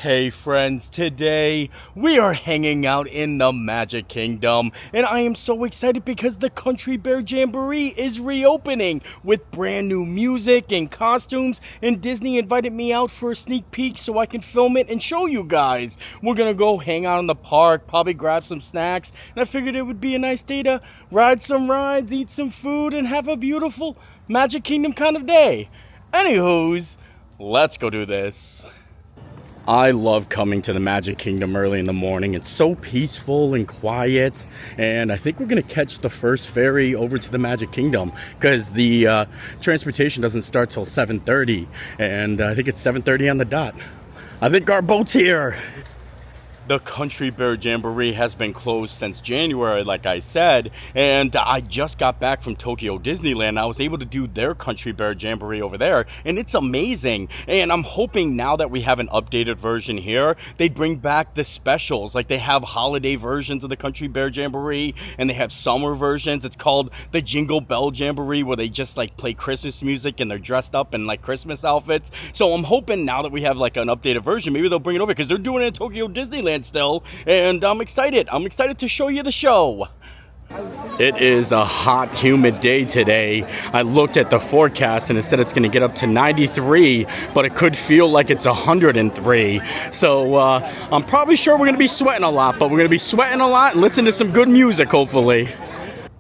Hey friends, today we are hanging out in the Magic Kingdom, and I am so excited because the Country Bear Jamboree is reopening with brand new music and costumes, and Disney invited me out for a sneak peek so I can film it and show you guys. We're gonna go hang out in the park, probably grab some snacks, and I figured it would be a nice day to ride some rides, eat some food, and have a beautiful Magic Kingdom kind of day. Anywho's, let's go do this. I love coming to the Magic Kingdom early in the morning. It's so peaceful and quiet, and I think we're gonna catch the first ferry over to the Magic Kingdom because the transportation doesn't start till 7:30, and I think it's 7:30 on the dot. I think our boat's here. The Country Bear Jamboree has been closed since January, like I said, and I just got back from Tokyo Disneyland. I was able to do their Country Bear Jamboree over there, and it's amazing. And I'm hoping now that we have an updated version here, they bring back the specials. Like they have holiday versions of the Country Bear Jamboree, and they have summer versions. It's called the Jingle Bell Jamboree, where they just like play Christmas music and they're dressed up in like Christmas outfits. So I'm hoping now that we have like an updated version, maybe they'll bring it over because they're doing it at Tokyo Disneyland still, and I'm excited to show you the show. It is a hot, humid day today. I looked at the forecast and it said it's going to get up to 93, but it could feel like it's 103. So I'm probably sure we're going to be sweating a lot, but we're going to be sweating a lot and listen to some good music, hopefully.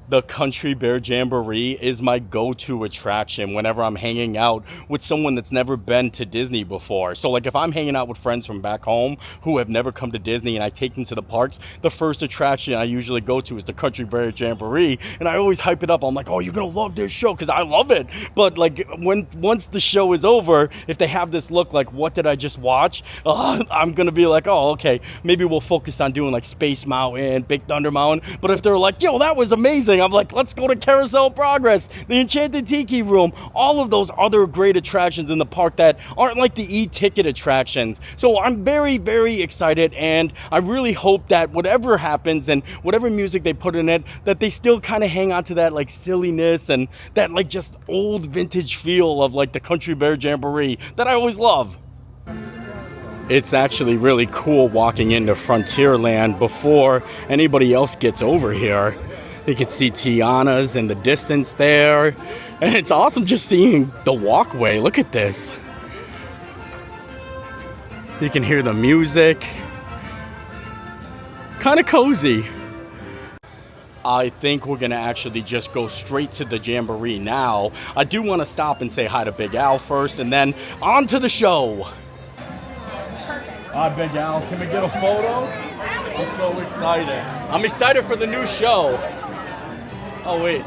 The Country Bear Jamboree is my go-to attraction whenever I'm hanging out with someone that's never been to Disney before. So like if I'm hanging out with friends from back home who have never come to Disney and I take them to the parks, the first attraction I usually go to is the Country Bear Jamboree, and I always hype it up. I'm like, oh, you're gonna love this show because I love it. But like once the show is over, if they have this look like, what did I just watch? I'm gonna be like, oh, okay, maybe we'll focus on doing like Space Mountain, Big Thunder Mountain. But if they're like, yo, that was amazing, I'm like, let's go to Carousel Progress, the Enchanted Tiki Room, all of those other great attractions in the park that aren't like the e-ticket attractions. So I'm very, very excited, and I really hope that whatever happens and whatever music they put in it, that they still kind of hang on to that like silliness and that like just old vintage feel of like the Country Bear Jamboree that I always love. It's actually really cool walking into Frontierland before anybody else gets over here. You can see Tiana's in the distance there. And it's awesome just seeing the walkway. Look at this. You can hear the music. Kind of cozy. I think we're going to actually just go straight to the Jamboree now. I do want to stop and say hi to Big Al first, and then on to the show. Hi, Big Al. Can we get a photo? I'm so excited. I'm excited for the new show. Oh, wait.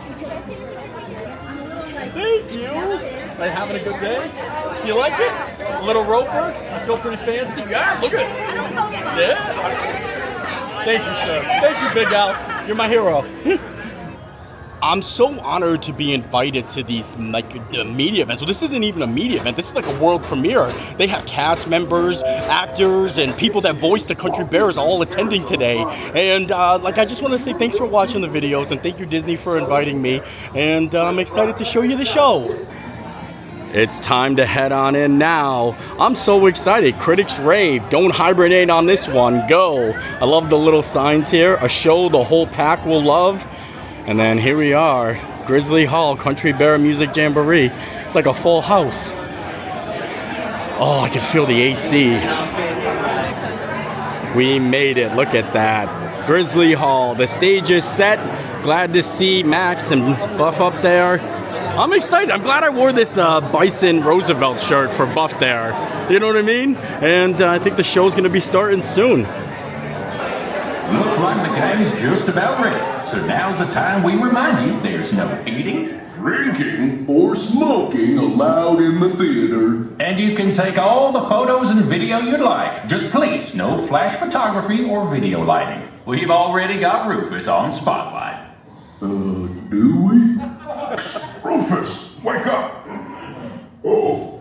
Thank you. Are you having a good day? You like it? Little Roper? I feel pretty fancy. Yeah, look at it. Yeah. Thank you, sir. Thank you, Big Al. You're my hero. I'm so honored to be invited to these like the media events. Well, this isn't even a media event. This is like a world premiere. They have cast members, actors, and people that voice the Country Bears all attending today. And like I just want to say thanks for watching the videos, and thank you Disney for inviting me. And I'm excited to show you the show. It's time to head on in now. I'm so excited. Critics rave. Don't hibernate on this one. Go. I love the little signs here. A show the whole pack will love. And then here we are, Grizzly Hall, Country Bear Music Jamboree. It's like a full house. Oh, I can feel the AC. We made it, look at that. Grizzly Hall, the stage is set. Glad to see Max and Buff up there. I'm excited, I'm glad I wore this Bison Roosevelt shirt for Buff there. You know what I mean? And I think the show's gonna be starting soon. Looks like the game's just about ready, so now's the time we remind you there's no eating, drinking, or smoking allowed in the theater. And you can take all the photos and video you'd like. Just please, no flash photography or video lighting. We've already got Rufus on Spotlight. Do we? Rufus, wake up! Oh.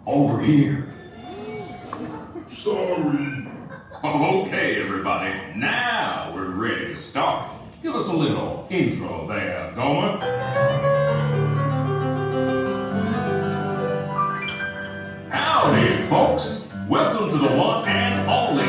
Over here. Sorry. Okay, everybody. Now we're ready to start. Give us a little intro there, Gomer. folks. Welcome to the one and only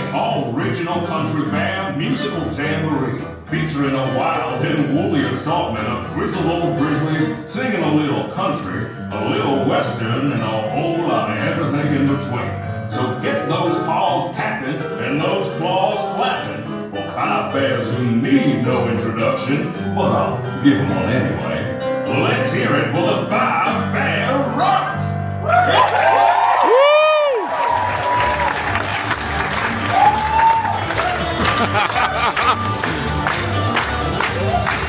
original Country Bear musical jamboree, featuring a wild and woolly assortment of grizzled old grizzlies singing a little country, a little western, and a whole lot of everything in between. So get those paws tapping and those claws clapping for five bears who need no introduction, but I'll give them one anyway. Let's hear it for the Five Bear Rocks!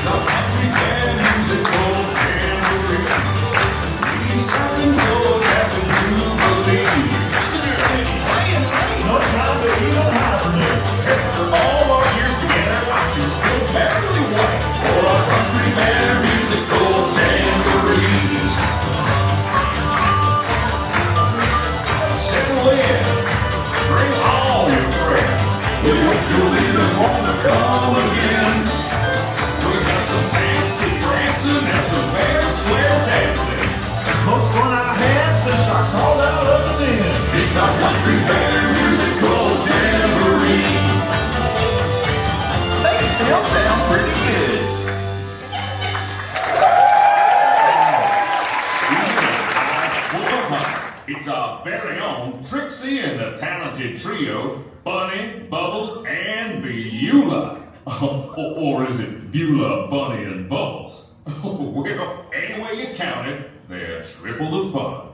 The Country Bear musical jamboree. We certainly know that you believe. No time to even hibernate. After all our years together, I can still barely wait for a Country Bear musical jamboree. Settle in. Bring all your friends. We hope you'll even want to come again. We got some fancy prancing and some bear square dancing. Most fun I had since I crawled out of the den. It's our Country Bear musical jamboree. They still sound pretty good. It's our very own Trixie and the talented trio, Bunny, Bubbles, and Beulah. Or is it Beulah, Bunny, and Bubbles? Well, any way you count it, they're triple the fun.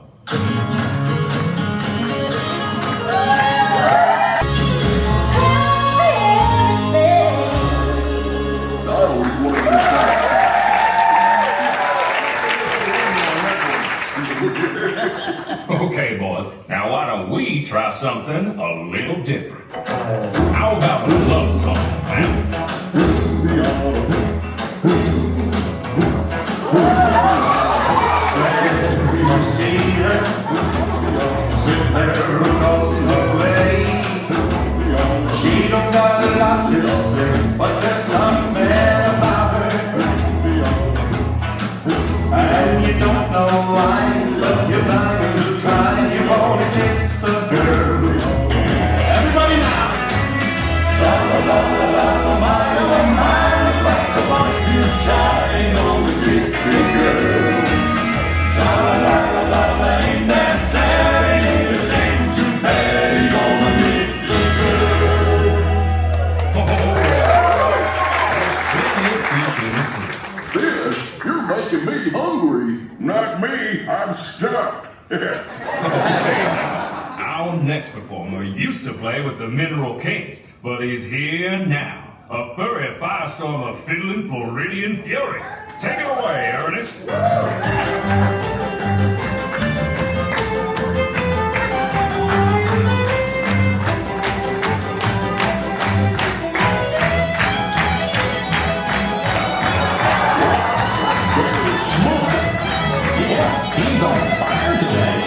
I always wanted to say. Okay, boys, now why don't we try something a little different? How about a love song, See her sitting there across the way. She don't got a lot to say, but there's something about her, and you don't know why, but you're dying to try. You wanna kiss the girl. Everybody now. La my oh my, like a light to shine on the kiss girl. Ain't that sad? Ain't it a shame too bad you gonna miss the girl? Fish, you're making me hungry. Not me, I'm stuffed. Our next performer used to play with the Mineral Kings, but he's here now. A furry firestorm of fiddling Floridian fury. Take it away, Ernest. He's on fire today.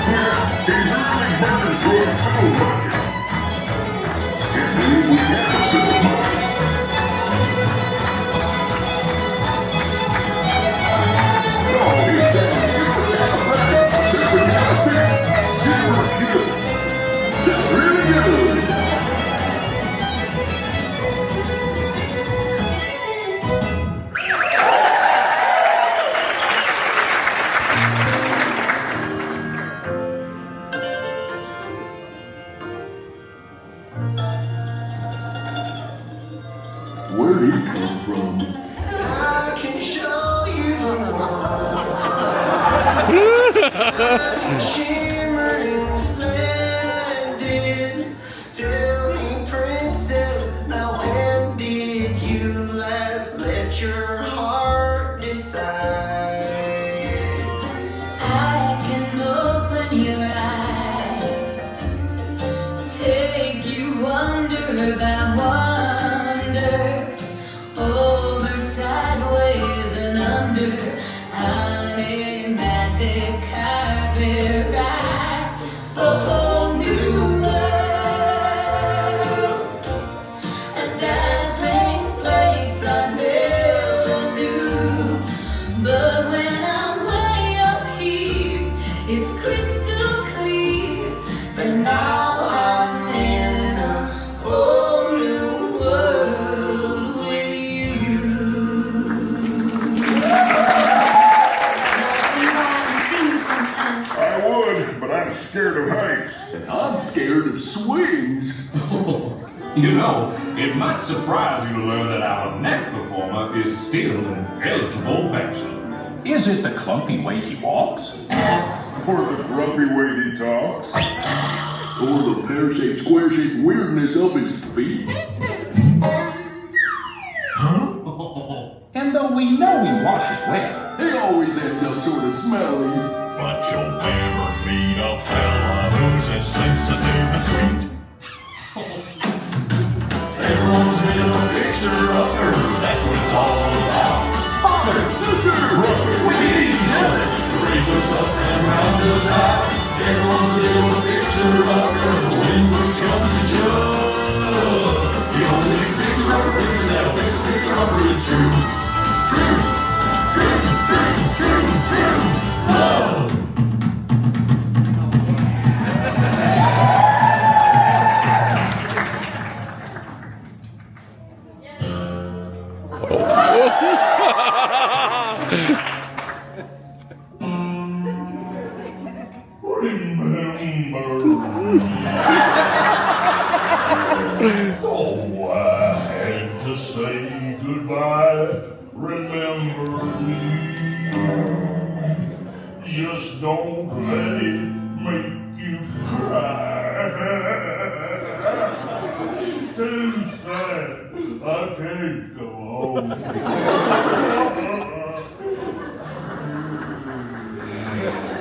Yeah, he's really burning through a fuel budget. Can't believe we can't fill the money. Oh, he sounds super talented, super cute. Just really good. Where'd he come from? I can show you the world. Shimmering splendid. Tell me, princess, now when did you last let your heart decide? I can open your eyes, take you wonder by wonder, over, sideways, and under. Honey, magic carpet ride, a whole new world, a dazzling place I never knew. But when I'm way up here, it's crystal clear, the I'm scared of heights. And I'm scared of swings. You know, it might surprise you to learn that our next performer is still an eligible bachelor. Is it the clumpy way he walks? Or the grumpy way he talks. Or the pear-shaped, square-shaped weirdness of his feet. And though we know he washes well, He always ends up sort of smelly. But you'll never meet a fella who's as sensitive and sweet. Everyone's been a picture of her, that's what it's all about. Father, We need each other to raise us up and round us out. Everyone's been a picture of her when push comes to shove. The only picture of her that'll fix picture of her is true. True. Love. Oh, I had to say goodbye. Remember me. Just don't let it make you cry. Too sad. I can't go home.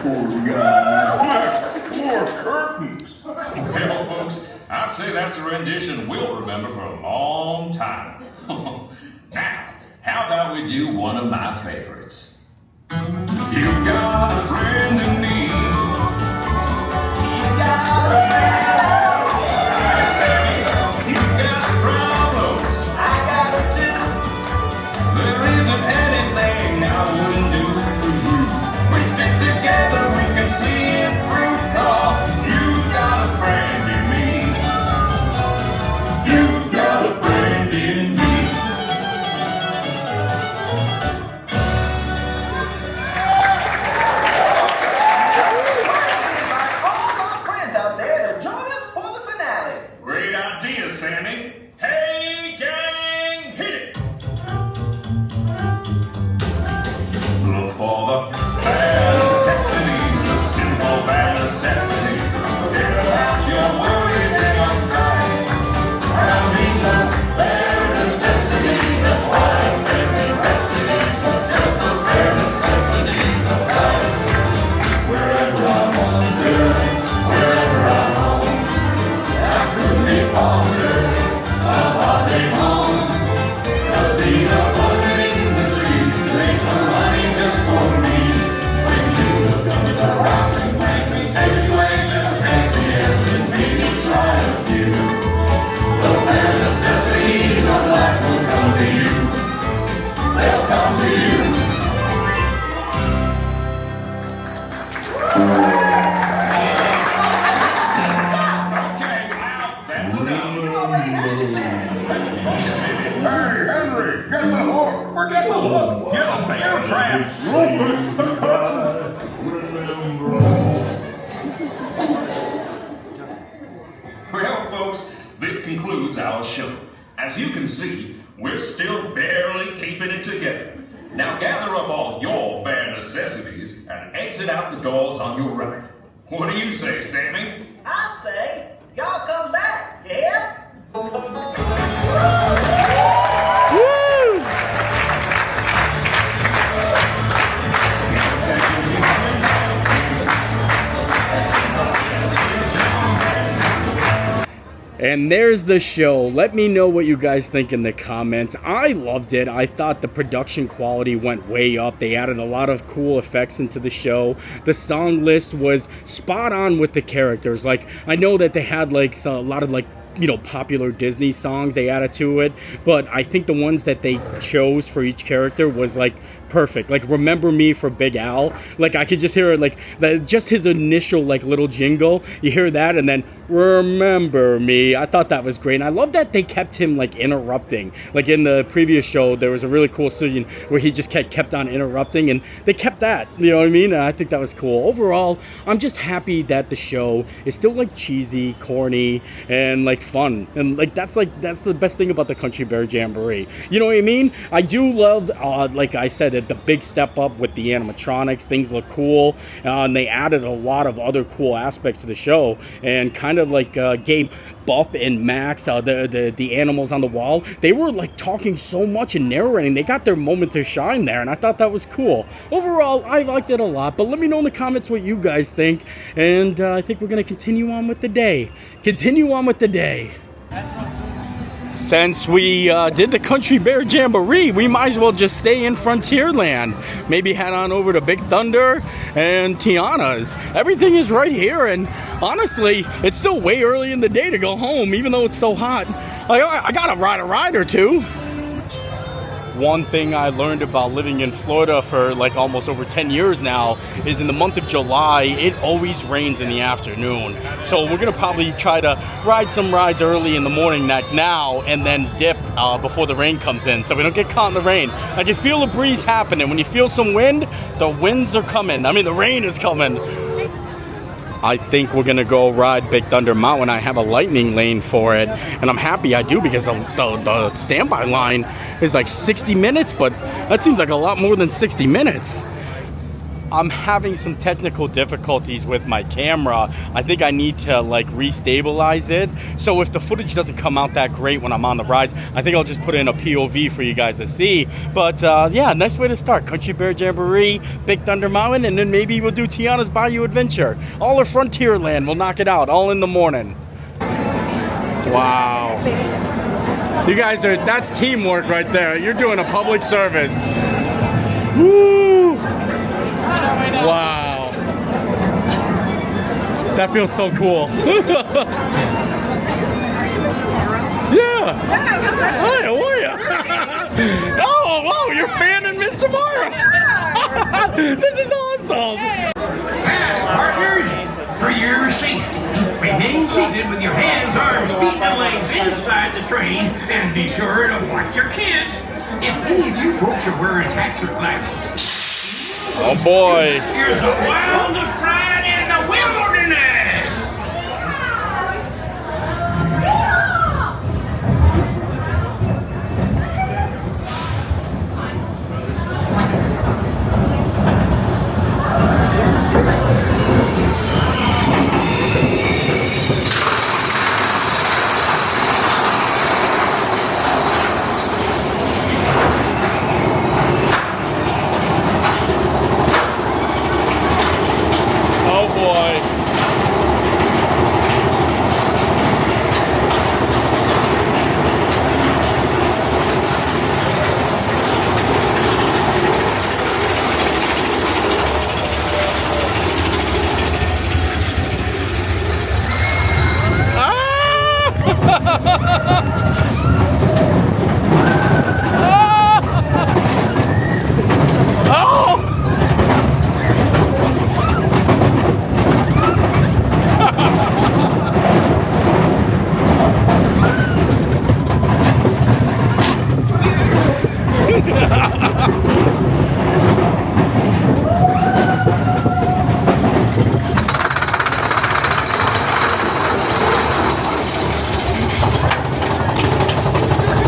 Poor guy. Poor curtains. Well, folks, I'd say that's a rendition we'll remember for a long time. Now, how about we do one of my favorites? You've got a friend in need. You've got a You've got problems. I got it too. There isn't anything I wouldn't do for you. We stick together, we can see it through, 'cause you've got a friend in me. You've got a friend in me. All our friends out there to join us for the finale. Great idea, Sammy. Hey, gang, hit it! Look for the bad necessities, the simple bad necessities. Forget about your worries and your strife. Rounding the bare necessities of life. Every refugees for just the bare necessities of life. Wherever I wander, wherever I roam, I couldn't be fonder of our day home. The bees are buzzing in the trees, make some honey just for me. When you look under the rocks and plants and take waves and fancy airs and maybe try a few. The bare necessities of life will come to you. They'll come to you. Okay, now that's enough. Hey, Henry, get the hook. forget the hook. Get a bear trap. Well, folks, this concludes our show. As you can see, we're still barely keeping it together. Now gather up all your bare necessities and exit out the doors on your right. What do you say, Sammy? I say, y'all come back, you hear? And there's the show. Let me know what you guys think in the comments. I loved it. I thought the production quality went way up. They added a lot of cool effects into the show. The song list was spot on with the characters. Like, I know that they had like a lot of like, you know, popular Disney songs they added to it, but I think the ones that they chose for each character was like perfect. Like, remember me for Big Al. Like, I could just hear it, like, just his initial, like, little jingle. You hear that, and then remember me. I thought that was great. And I love that they kept him, like, interrupting. Like, in the previous show, there was a really cool scene where he just kept on interrupting, and they kept that. You know what I mean? And I think that was cool. Overall, I'm just happy that the show is still, like, cheesy, corny, and, like, fun. And, like, that's the best thing about the Country Bear Jamboree. You know what I mean? I do love, like I said, the big step up with the animatronics. Things look cool, and they added a lot of other cool aspects to the show, and kind of like gave Bup and Max, the animals on the wall, they were like talking so much and narrating. They got their moment to shine there, and I thought that was cool. Overall, I liked it a lot, but let me know in the comments what you guys think, and I think we're going to continue on with the day. Since we did the Country Bear Jamboree, we might as well just stay in Frontierland. Maybe head on over to Big Thunder and Tiana's. Everything is right here, and honestly, it's still way early in the day to go home, even though it's so hot. I gotta ride a ride or two. One thing I learned about living in Florida for like almost over 10 years now is in the month of July, it always rains in the afternoon. So we're gonna probably try to ride some rides early in the morning like now, and then dip before the rain comes in, so we don't get caught in the rain. I can feel a breeze happening. When you feel some wind, the winds are coming. I mean, the rain is coming. I think we're gonna go ride Big Thunder Mountain. I have a lightning lane for it, and I'm happy I do, because the standby line is like 60 minutes, but that seems like a lot more than 60 minutes. I'm having some technical difficulties with my camera. I think I need to like restabilize it. So if the footage doesn't come out that great when I'm on the rides, I think I'll just put in a POV for you guys to see. But yeah, nice way to start. Country Bear Jamboree, Big Thunder Mountain, and then maybe we'll do Tiana's Bayou Adventure. All of Frontierland, we'll knock it out, all in the morning. Wow. You guys are, that's teamwork right there. You're doing a public service. Woo! Wow. That feels so cool. Yeah. Hi, how are you? Oh, wow, you're fanning Mr. Morrow. This is awesome. Partners, for your safety, remain seated with your hands, arms, feet, and legs inside the train, and be sure to watch your kids. If any of you folks are wearing hats or glasses, oh boy. here's the wildest ride in the wilderness!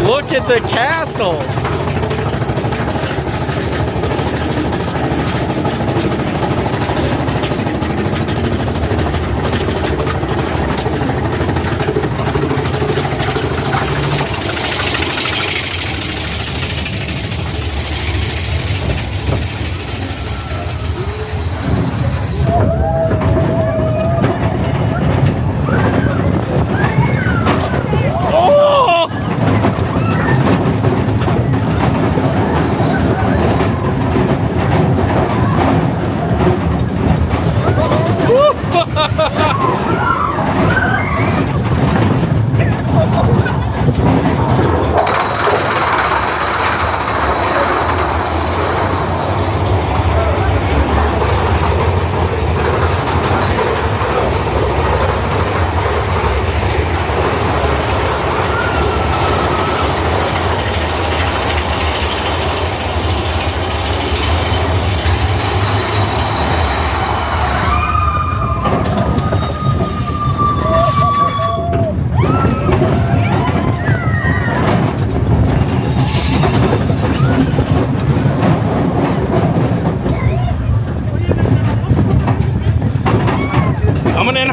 Look at the castle.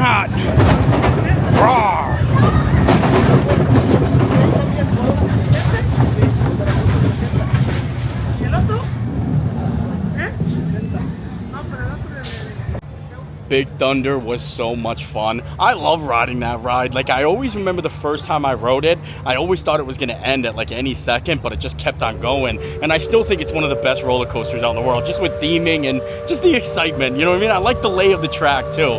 hot. Rawr. Big Thunder was so much fun. I love riding that ride. Like, I always remember the first time I rode it, I always thought it was gonna end at like any second, but it just kept on going. And I still think it's one of the best roller coasters out in the world, just with theming and just the excitement. You know what I mean? I like the lay of the track too.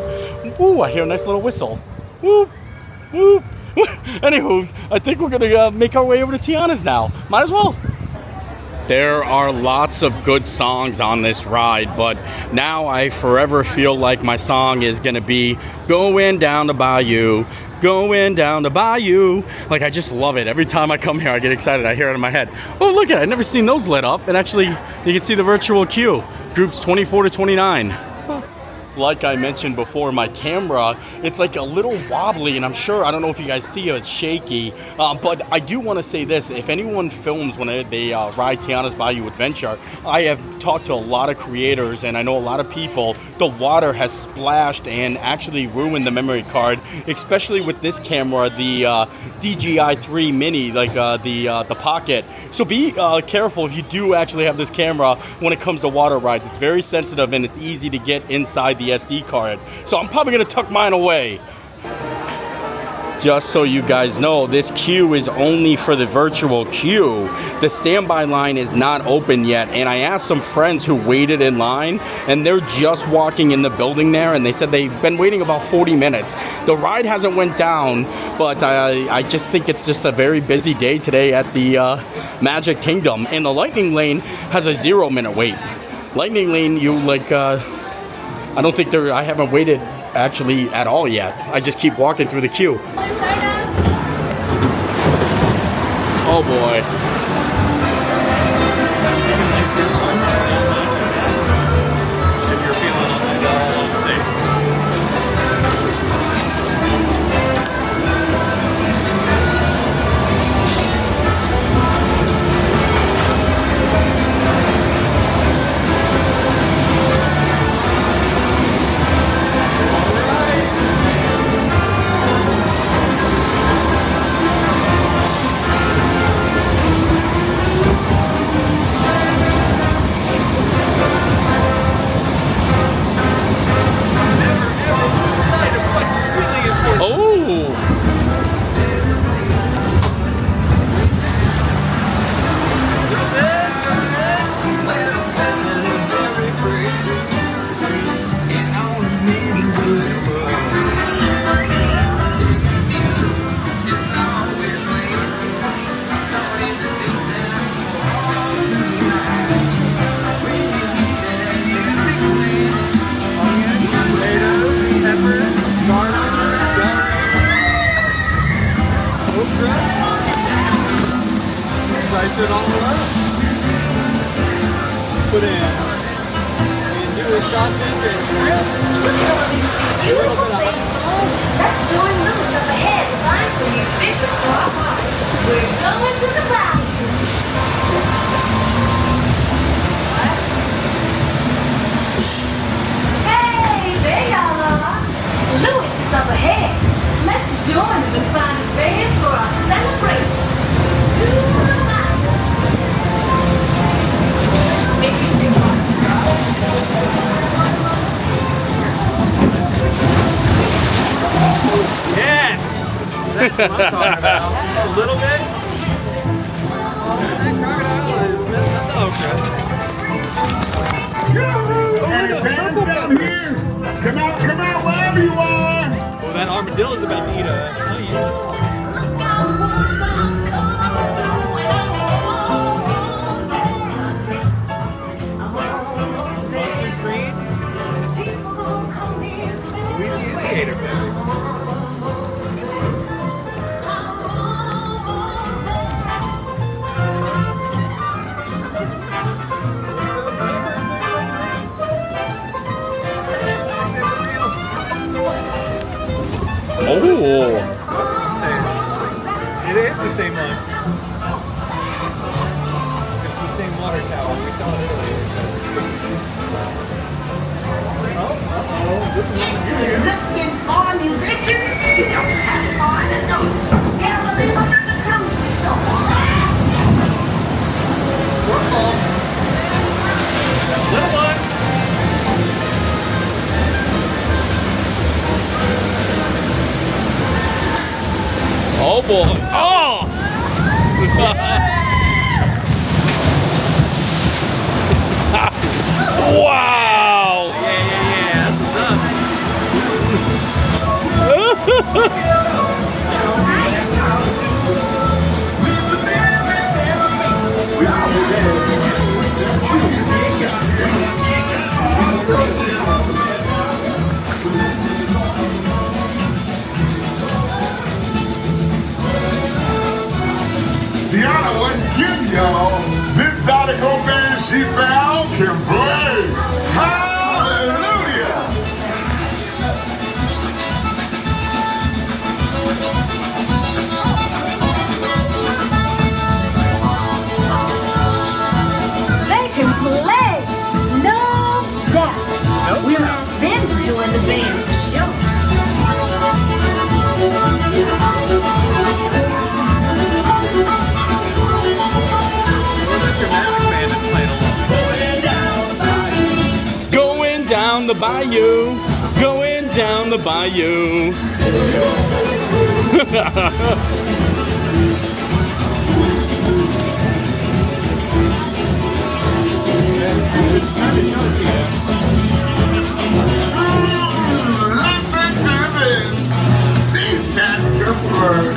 Ooh, I hear a nice little whistle. Whoop, whoop. Anywho, I think we're gonna make our way over to Tiana's now. Might as well. There are lots of good songs on this ride, but now I forever feel like my song is gonna be going down the bayou, going down the bayou. Like, I just love it. Every time I come here, I get excited. I hear it in my head. Oh, look at it. I've never seen those lit up. And actually, you can see the virtual queue. Groups 24 to 29. Like I mentioned before, my camera, it's like a little wobbly, and I'm sure, I don't know if you guys see it, it's shaky, but I do want to say this. If anyone films when they ride Tiana's Bayou Adventure, I have talked to a lot of creators, and I know a lot of people, the water has splashed and actually ruined the memory card, especially with this camera, the DJI 3 Mini, like the Pocket. So be careful if you do actually have this camera when it comes to water rides. It's very sensitive, and it's easy to get inside the SD card. So I'm probably gonna tuck mine away. Just so you guys know, this queue is only for the virtual queue. The standby line is not open yet, and I asked some friends who waited in line, and they're just walking in the building there, and they said they've been waiting about 40 minutes. The ride hasn't went down, but I just think it's just a very busy day today at the Magic Kingdom, and the Lightning Lane has a 0-minute wait. Lightning Lane, you like, I don't think I haven't waited actually at all yet. I just keep walking through the queue. Oh boy. Slice it all up. Put in. And do a sausage and shrimp. Look at all these beautiful things. Let's join Louis up ahead and find some musicians for our party. We're going to the Bayou. Hey, there y'all are. Louis is up ahead. Let's join him and find a band for our celebration. To the Bayou. Yes! That's what I'm talking about. A little bit. That crocodile is messing up the Any fans down here? Come out, wherever you are. Oh, that armadillo's about to eat a onion. Oh. It is the same one. It's the same water tower. We saw it earlier. You're looking all boy. Oh! Wow! Yeah. That's what's up. Tiana wasn't kidding, y'all. This Zydeco band she found can play. Hallelujah! They can play, no doubt. We'll ask them to join the band for sure. Going down the bayou, going down the bayou. Listen to this. These cats can play.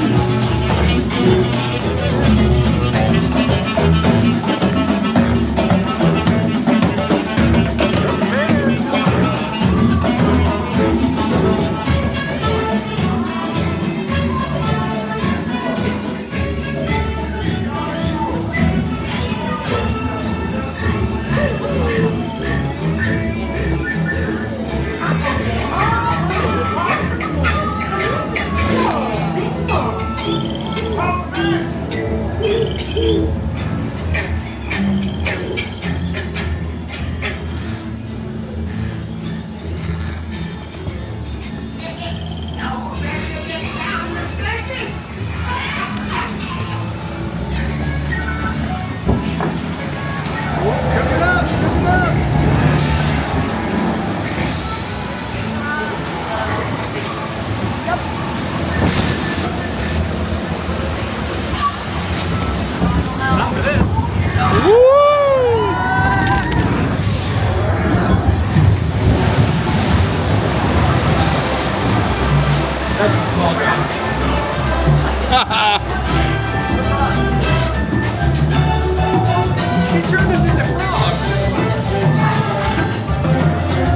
She turned us into frogs.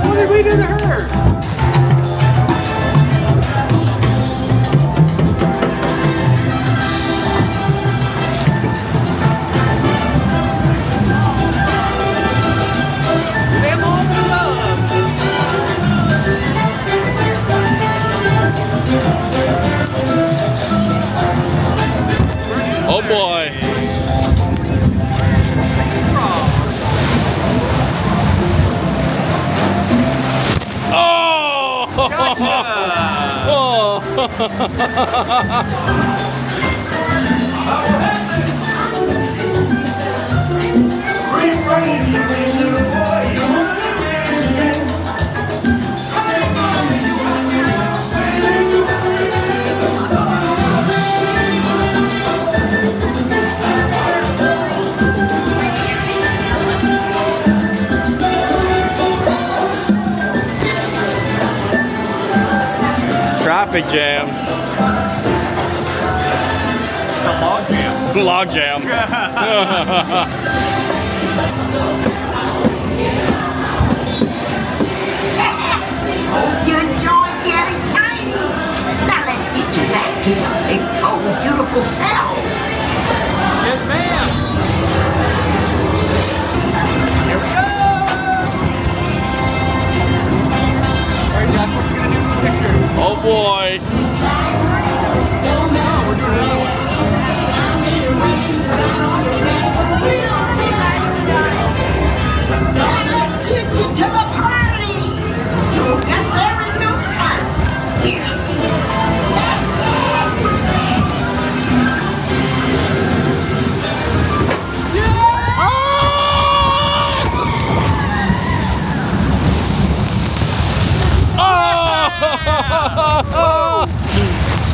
What did we do to her? Them all the love. Oh boy. Traffic jam. Log jam. Hope you enjoyed getting tiny. Now let's get you back to your big, bold, beautiful self. Yes, ma'am. Here we go. All right, Jack, what are you gonna do for the picture? Oh boy. We're doing another one. Now let's get you to the party. You'll get there in no time. Here.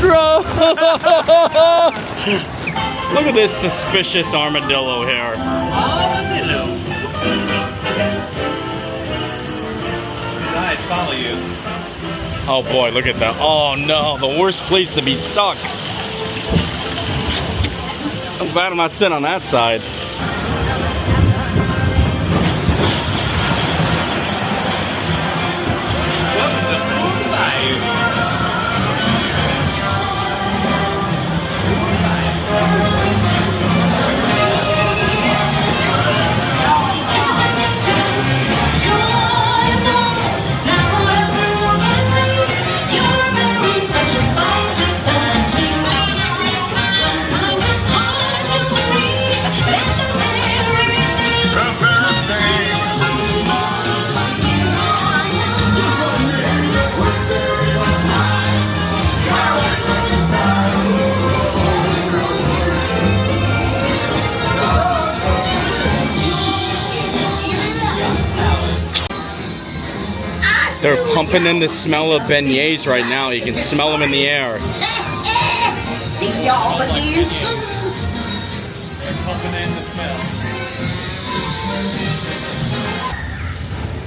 extra! Look at this suspicious armadillo here. Armadillo. His eyes follow you. Oh boy, look at that. Oh no, the worst place to be stuck. I'm glad I'm not sitting on that side. Welcome to Bayou. They're pumping in the smell of beignets right now. You can smell them in the air. See y'all again soon. They're pumping in the smell.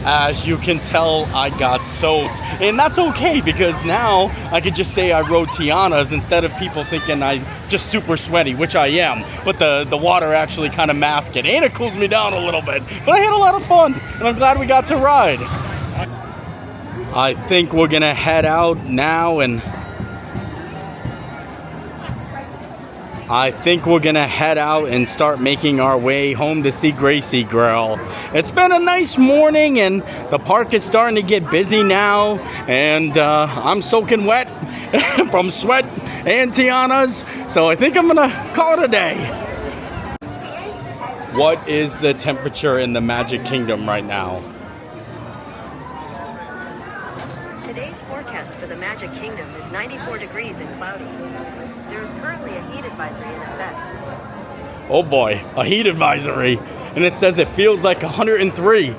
As you can tell, I got soaked. And that's okay, because now I could just say I rode Tiana's instead of people thinking I'm just super sweaty, which I am. But the water actually kind of masks it, and it cools me down a little bit. But I had a lot of fun, and I'm glad we got to ride. I think we're gonna head out now, and start making our way home to see Gracie Girl. It's been a nice morning, and the park is starting to get busy now, and I'm soaking wet from sweat and Tiana's, so I think I'm gonna call it a day. What is the temperature in the Magic Kingdom right now? Today's forecast for the Magic Kingdom is 94 degrees and cloudy. There is currently a heat advisory in effect. Oh boy, a heat advisory. And it says it feels like 103.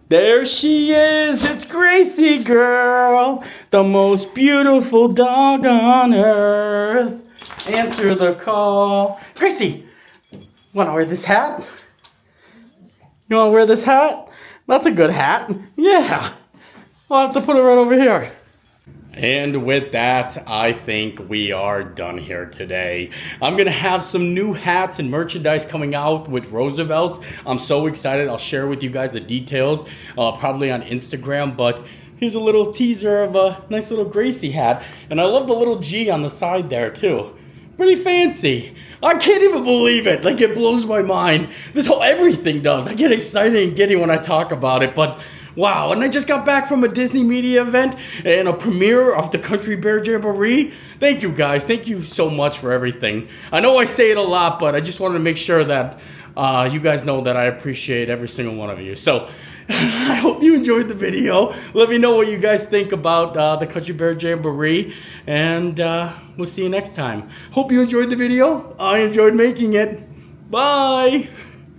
There she is, it's Gracie Girl, the most beautiful dog on earth. Answer the call. Gracie, wanna wear this hat? You wanna wear this hat? That's a good hat. Yeah. I'll have to put it right over here. And with that, I think we are done here today. I'm going to have some new hats and merchandise coming out with Roosevelt's. I'm so excited. I'll share with you guys the details probably on Instagram. But here's a little teaser of a nice little Gracie hat. And I love the little G on the side there too. Pretty fancy. I can't even believe it. Like, it blows my mind. This whole everything does. I get excited and giddy when I talk about it. But wow, and I just got back from a Disney media event and a premiere of the Country Bear Jamboree. Thank you guys. Thank you so much for everything. I know I say it a lot, but I just wanted to make sure that you guys know that I appreciate every single one of you. So I hope you enjoyed the video. Let me know what you guys think about the Country Bear Jamboree, and we'll see you next time. Hope you enjoyed the video. I enjoyed making it. Bye.